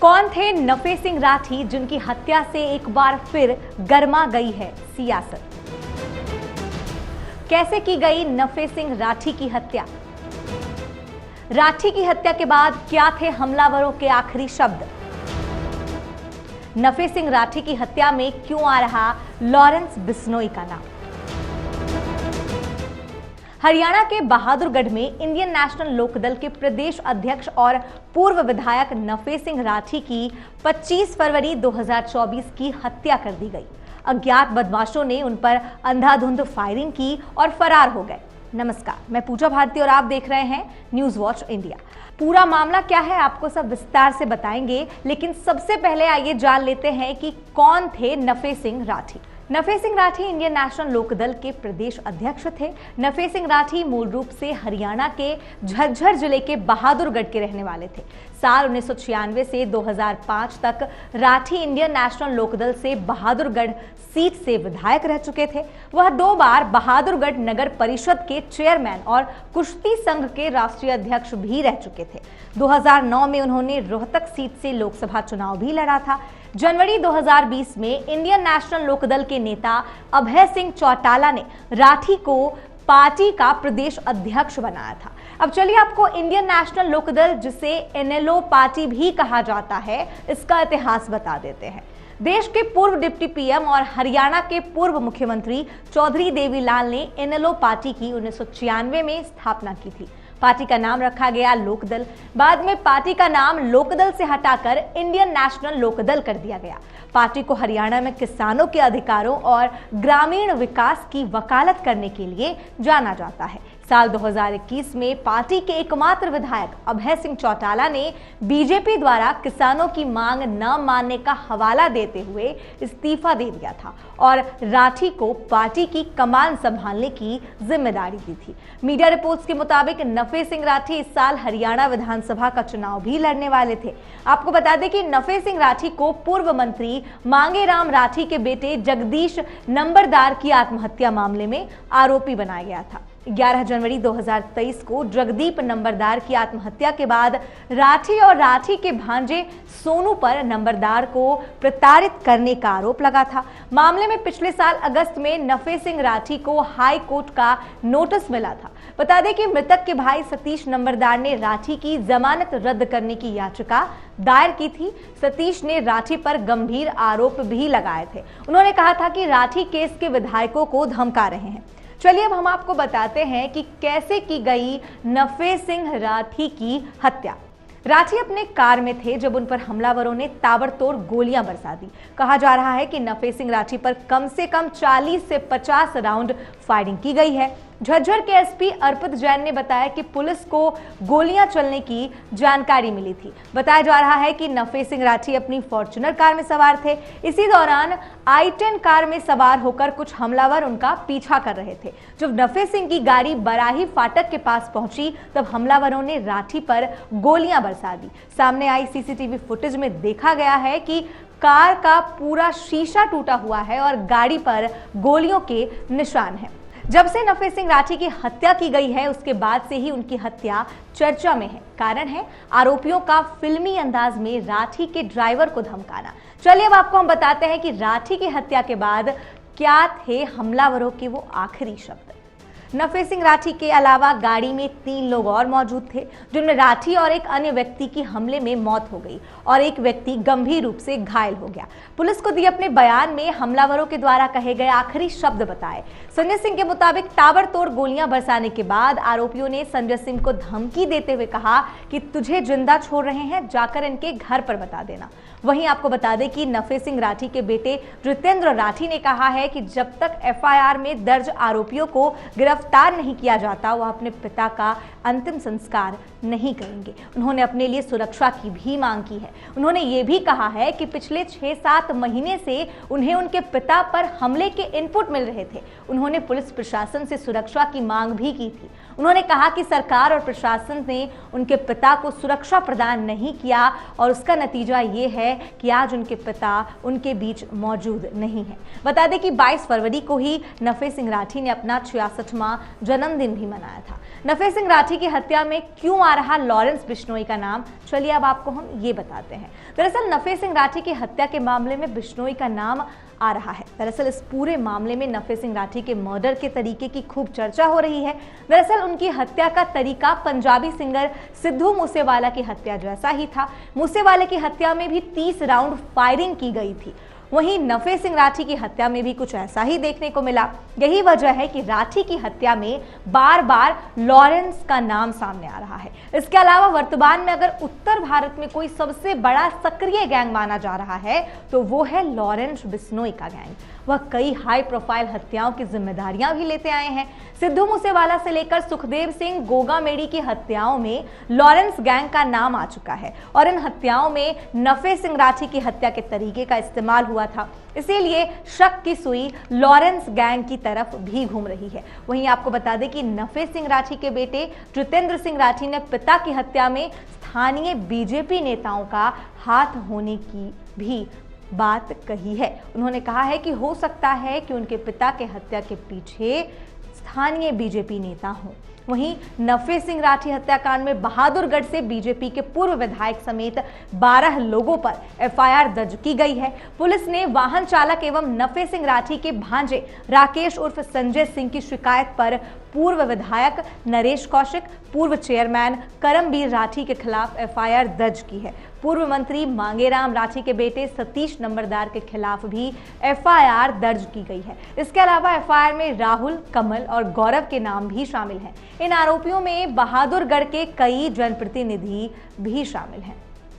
कौन थे नफे सिंह राठी जिनकी हत्या से एक बार फिर गर्मा गई है सियासत? कैसे की गई नफे सिंह राठी की हत्या? राठी की हत्या के बाद क्या थे हमलावरों के आखिरी शब्द? नफे सिंह राठी की हत्या में क्यों आ रहा लॉरेंस बिश्नोई का नाम? हरियाणा के बहादुरगढ़ में इंडियन नेशनल लोकदल के प्रदेश अध्यक्ष और पूर्व विधायक नफे सिंह राठी की 25 फरवरी 2024 की हत्या कर दी गई। अज्ञात बदमाशों ने उन पर अंधाधुंध फायरिंग की और फरार हो गए। नमस्कार, मैं पूजा भारती और आप देख रहे हैं न्यूज वॉच इंडिया। पूरा मामला क्या है आपको सब विस्तार से बताएंगे, लेकिन सबसे पहले आइए जान लेते हैं कि कौन थे नफे सिंह राठी। नफे सिंह राठी इंडियन नेशनल लोकदल के प्रदेश अध्यक्ष थे। नफे सिंह राठी मूल रूप से हरियाणा के झज्जर जिले के बहादुरगढ़ के रहने वाले थे। साल 1996 से 2005 तक राठी इंडियन नेशनल लोकदल से बहादुरगढ़ सीट से विधायक रह चुके थे। वह 2 बार बहादुरगढ़ नगर परिषद के चेयरमैन और कुश्ती संघ के राष्ट्रीय अध्यक्ष भी रह चुके थे। 2009 में उन्होंने रोहतक सीट से लोकसभा चुनाव भी लड़ा था। जनवरी 2020 में इंडियन नेशनल लोकदल के नेता अभय सिंह चौटाला ने राठी को पार्टी का प्रदेश अध्यक्ष बनाया था। अब चलिए आपको इंडियन नेशनल लोकदल, जिसे एनएलओ पार्टी भी कहा जाता है, इसका इतिहास बता देते हैं। देश के पूर्व डिप्टी पीएम और हरियाणा के पूर्व मुख्यमंत्री चौधरी देवीलाल ने एनएलओ पार्टी की 1996 में स्थापना की थी। पार्टी का नाम रखा गया लोकदल। बाद में पार्टी का नाम लोकदल से हटाकर इंडियन नेशनल लोकदल कर दिया गया। पार्टी को हरियाणा में किसानों के अधिकारों और ग्रामीण विकास की वकालत करने के लिए जाना जाता है। साल 2021 में पार्टी के एकमात्र विधायक अभय सिंह चौटाला ने बीजेपी द्वारा किसानों की मांग न मानने का हवाला देते हुए इस्तीफा दे दिया था और राठी को पार्टी की कमान संभालने की जिम्मेदारी दी थी। मीडिया रिपोर्ट्स के मुताबिक नफे सिंह राठी इस साल हरियाणा विधानसभा का चुनाव भी लड़ने वाले थे। आपको बता दें कि नफे सिंह राठी को पूर्व मंत्री मांगेराम राठी के बेटे जगदीश नंबरदार की आत्महत्या मामले में आरोपी बनाया गया था। 11 जनवरी 2023 को जगदीप नंबरदार की आत्महत्या के बाद राठी और राठी के भांजे सोनू पर नंबरदार को प्रताड़ित करने का आरोप लगा था। मामले में पिछले साल अगस्त में नफे सिंह राठी को हाई कोर्ट का नोटिस मिला था। बता दें कि मृतक के भाई सतीश नंबरदार ने राठी की जमानत रद्द करने की याचिका दायर की थी। सतीश ने राठी पर गंभीर आरोप भी लगाए थे। उन्होंने कहा था कि राठी केस के विधायकों को धमका रहे हैं। चलिए अब हम आपको बताते हैं कि कैसे की गई नफे सिंह राठी की हत्या। राठी अपने कार में थे जब उन पर हमलावरों ने ताबड़तोड़ गोलियां बरसा दी। कहा जा रहा है कि नफे सिंह राठी पर कम से कम 40 से 50 राउंड फायरिंग की गई है। झज्जर के एसपी अर्पित जैन ने बताया कि पुलिस को गोलियां चलने की जानकारी मिली थी। बताया जा रहा है कि नफे सिंह राठी अपनी फॉर्च्यूनर कार में सवार थे। इसी दौरान i10 कार में सवार होकर कुछ हमलावर उनका पीछा कर रहे थे। जब नफे सिंह की गाड़ी बराही फाटक के पास पहुंची तब हमलावरों ने राठी पर गोलियां बरसा दी। सामने आई सीसीटीवी फुटेज में देखा गया है कि कार का पूरा शीशा टूटा हुआ है और गाड़ी पर गोलियों के निशान हैं। जब से नफे सिंह राठी की हत्या की गई है उसके बाद से ही उनकी हत्या चर्चा में है। कारण है आरोपियों का फिल्मी अंदाज में राठी के ड्राइवर को धमकाना। चलिए अब आपको हम बताते हैं कि राठी की हत्या के बाद क्या थे हमलावरों के वो आखिरी शब्द। नफे सिंह राठी के अलावा गाड़ी में 3 लोग और मौजूद थे, जिनमें राठी और एक अन्य व्यक्ति की हमले में मौत हो गई और एक व्यक्ति गंभीर रूप से घायल हो गया। पुलिस को दिए अपने बयान में हमलावरों के द्वारा कहे गए आखिरी शब्द बताए। संजय सिंह के मुताबिक ताबड़तोड़ गोलियां बरसाने के बाद आरोपियों ने संजय सिंह को धमकी देते हुए कहा कि तुझे जिंदा छोड़ रहे हैं, जाकर इनके घर पर बता देना। वहीं आपको बता दें कि नफे सिंह राठी के बेटे जितेंद्र राठी ने कहा है कि जब तक एफआईआर में दर्ज आरोपियों को गिरफ्तार नहीं किया जाता वह अपने पिता का अंतिम संस्कार नहीं करेंगे। उन्होंने अपने लिए सुरक्षा की भी मांग की है। उन्होंने ये भी कहा है कि पिछले 6-7 महीने से उन्हें उनके पिता पर हमले के इनपुट मिल रहे थे। उन्होंने पुलिस प्रशासन से सुरक्षा की मांग भी की थी। उन्होंने कहा कि सरकार और प्रशासन ने उनके पिता को सुरक्षा प्रदान नहीं किया और उसका नतीजा ये है कि आज उनके पिता उनके बीच मौजूद नहीं है। बता दें कि 22 फरवरी को ही नफे सिंह राठी ने अपना 66वां जन्मदिन भी मनाया था। नफे सिंह राठी की हत्या में क्यों आ रहा लॉरेंस बिश्नोई का नाम, चलिए अब आपको हम ये बताते हैं। दरअसल नफे सिंह राठी की हत्या के मामले में बिश्नोई का नाम आ रहा है। दरअसल इस पूरे मामले में नफे सिंह राठी के मर्डर के तरीके की खूब चर्चा हो रही है। दरअसल उनकी हत्या का तरीका पंजाबी सिंगर सिद्धू मूसेवाला की हत्या जैसा ही था। मूसेवाले की हत्या में भी 30 राउंड फायरिंग की गई थी। वहीं नफे सिंह राठी की हत्या में भी कुछ ऐसा ही देखने को मिला। यही वजह है कि राठी की हत्या में बार बार लॉरेंस का नाम सामने आ रहा है। इसके अलावा वर्तमान में अगर उत्तर भारत में कोई सबसे बड़ा सक्रिय गैंग माना जा रहा है तो वो है लॉरेंस बिश्नोई का गैंग। वह कई हाई प्रोफाइल हत्याओं की जिम्मेदारियां भी लेते आए हैं। सिद्धू मूसेवाला से लेकर सुखदेव सिंह गोगामेडी की हत्याओं में लॉरेंस गैंग का नाम आ चुका है और इन हत्याओं में नफे सिंह राठी की हत्या के तरीके का इस्तेमाल हुआ था। इसीलिए शक की सुई लॉरेंस गैंग की तरफ भी घूम रही है। वहीं आपको बता दें कि नफे सिंह राठी के बेटे जितेंद्र सिंह राठी ने पिता की हत्या में स्थानीय बीजेपी नेताओं का हाथ होने की भी बात कही है। उन्होंने कहा है कि हो सकता है कि उनके पिता के हत्या के पीछे स्थानीय बीजेपी नेता हों। वहीं नफे सिंह राठी हत्याकांड में बहादुरगढ़ से बीजेपी के पूर्व विधायक समेत 12 लोगों पर एफआईआर दर्ज की गई है। पुलिस ने वाहन चालक एवं नफे सिंह राठी के भांजे राकेश उर्फ संजय सिंह की शिकायत पर पूर्व विधायक नरेश कौशिक, पूर्व चेयरमैन करमबीर राठी के खिलाफ एफआईआर दर्ज की है। पूर्व मंत्री मांगेराम राठी के बेटे सतीश नंबरदार के खिलाफ भी एफआईआर दर्ज की गई है। इसके अलावा एफआईआर में राहुल, कमल और गौरव के नाम भी शामिल हैं। इन आरोपियों में बहादुरगढ़ के कई जनप्रतिनिधि भी शामिल हैं।